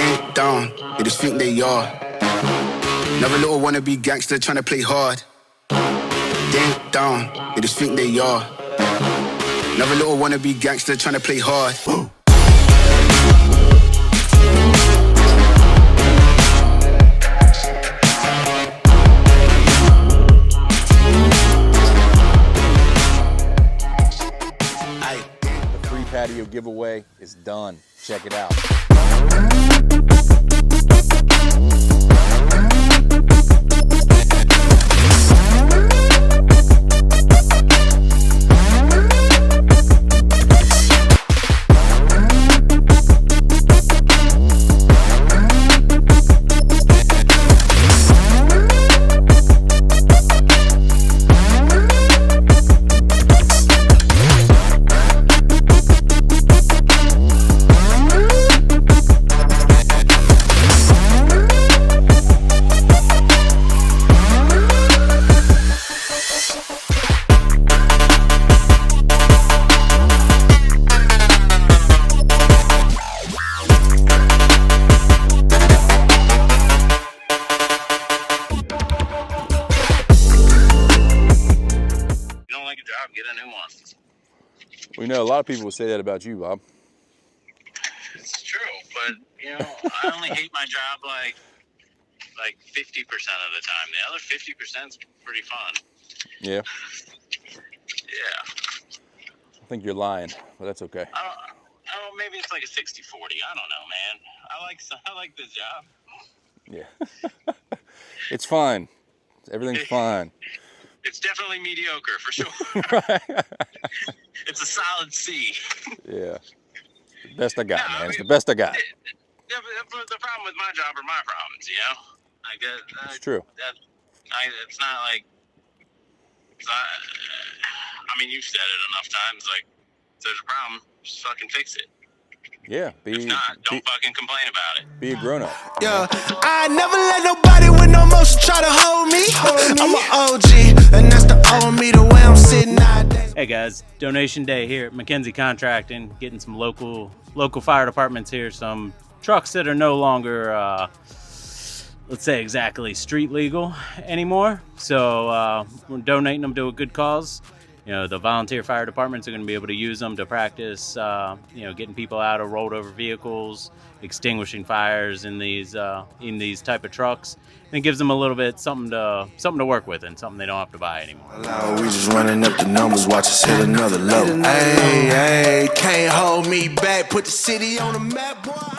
Ding dong, they just think they are. Another little wannabe gangster trying to play hard. Ding dong, they just think they are. Another little wannabe gangster trying to play hard. Woo. The free patio giveaway is done. Check it out. Get a new one. We know a lot of people will say that about you, Bob. It's true, but you know, I only hate my job like 50% of the time. The other 50% is pretty fun. Yeah. Yeah. I think you're lying, but that's okay. I don't, maybe it's like a 60-40. I don't know, man. I like this job. Yeah. It's fine. Everything's fine. It's definitely mediocre for sure. Right. It's a solid C. Yeah. The best I got, man. It's the best I got. The problem with my job are my problems, you know? Like that. It's true. It's not like. I mean, you've said it enough times. Like, if there's a problem, just fucking fix it. Yeah. If not, don't fucking complain about it. Be a grown-up. Yeah, I never let nobody with no motion try to hold me. I'm an OG, and that's the old me, the way I'm sitting nowadays. Hey guys, donation day here at McKenzie Contracting, getting some local fire departments here, some trucks that are no longer, let's say exactly street legal anymore. So we're donating them to a good cause. You know, the volunteer fire departments are going to be able to use them to practice, you know, getting people out of rolled over vehicles, extinguishing fires in these type of trucks. And it gives them a little bit something to work with and something they don't have to buy anymore. We just running up the numbers, watch us hit another low. Hey, can't hold me back, put the city on the map, boy.